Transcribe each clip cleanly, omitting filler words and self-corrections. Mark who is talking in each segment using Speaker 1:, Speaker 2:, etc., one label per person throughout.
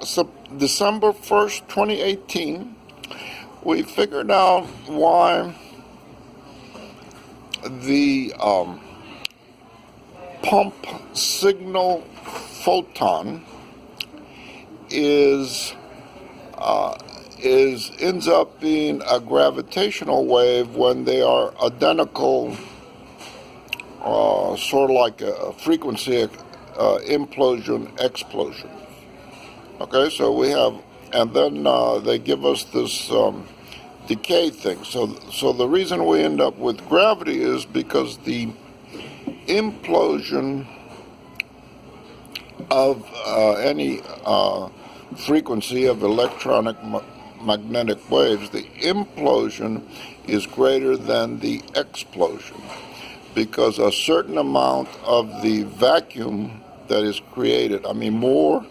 Speaker 1: December 1st, 2018, we figured out why the pump signal photon ends up being a gravitational wave when they are identical, sort of like a frequency implosion explosion. Okay, so we have, and then they give us this decay thing. So the reason we end up with gravity is because the implosion of any frequency of electronic magnetic waves, the implosion is greater than the explosion, because a certain amount of the vacuum that is created, I mean more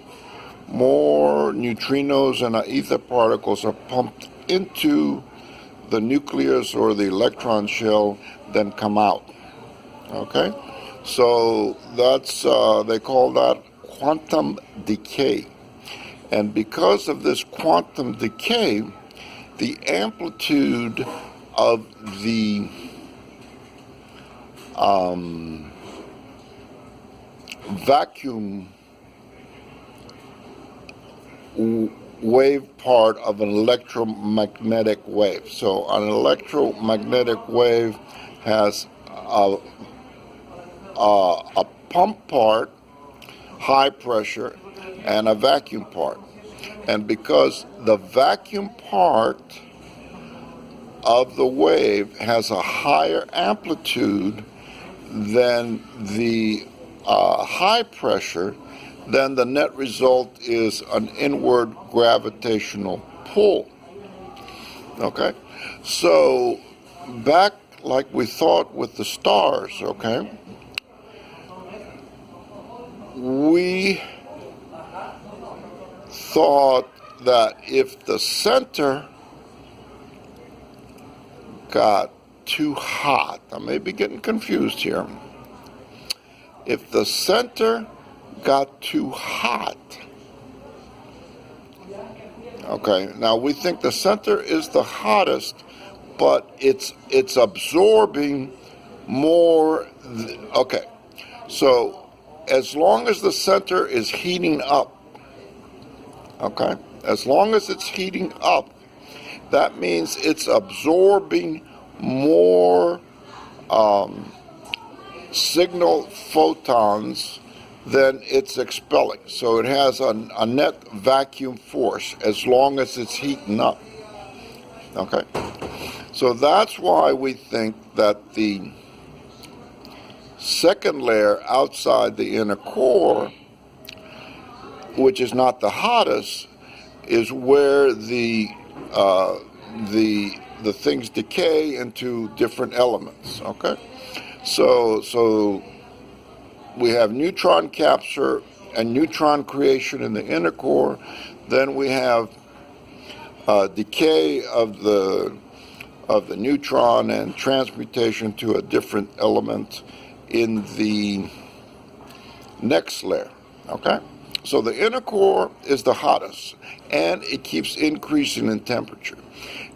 Speaker 1: neutrinos and Aether particles are pumped into the nucleus or the electron shell than come out. Okay, so that's they call that quantum decay. And because of this quantum decay, the amplitude of the vacuum wave part of an electromagnetic wave. So an electromagnetic wave has a pump part, high pressure, and a vacuum part. And because the vacuum part of the wave has a higher amplitude than the high pressure, then the net result is an inward gravitational pull. Okay? So back like we thought with the stars, okay? We thought that if the center got too hot, I may be getting confused here. If the center got too hot, okay, now we think the center is the hottest, but it's absorbing more. Okay, so as long as the center is heating up, okay, as long as it's heating up, that means it's absorbing more signal photons than it's expelling. So it has a net vacuum force as long as it's heating up. Okay? So that's why we think that the second layer outside the inner core, which is not the hottest, is where the things decay into different elements. Okay? So we have neutron capture and neutron creation in the inner core. Then we have decay of the neutron and transmutation to a different element in the next layer. Okay? So the inner core is the hottest, and it keeps increasing in temperature.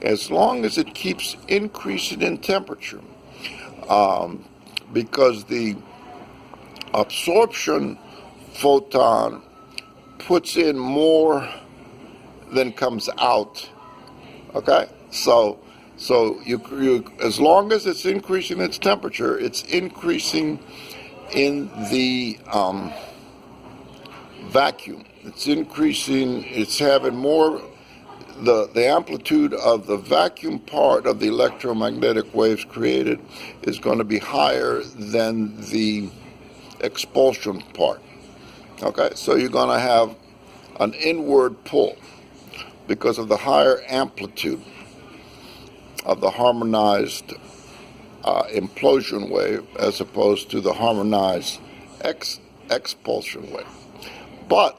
Speaker 1: As long as it keeps increasing in temperature, because the absorption photon puts in more than comes out. Okay, so you as long as it's increasing its temperature, it's increasing in the vacuum. It's increasing. It's having more. The amplitude of the vacuum part of the electromagnetic waves created is going to be higher than the expulsion part. Okay, so you're going to have an inward pull because of the higher amplitude of the harmonized implosion wave as opposed to the harmonized expulsion wave. But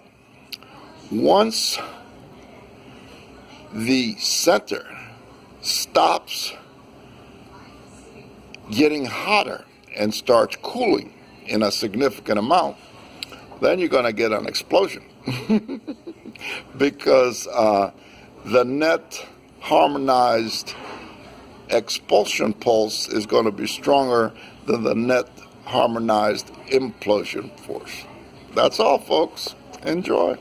Speaker 1: once the center stops getting hotter and starts cooling in a significant amount, then you're going to get an explosion. because the net harmonized expulsion pulse is going to be stronger than the net harmonized implosion force. That's all, folks. Enjoy.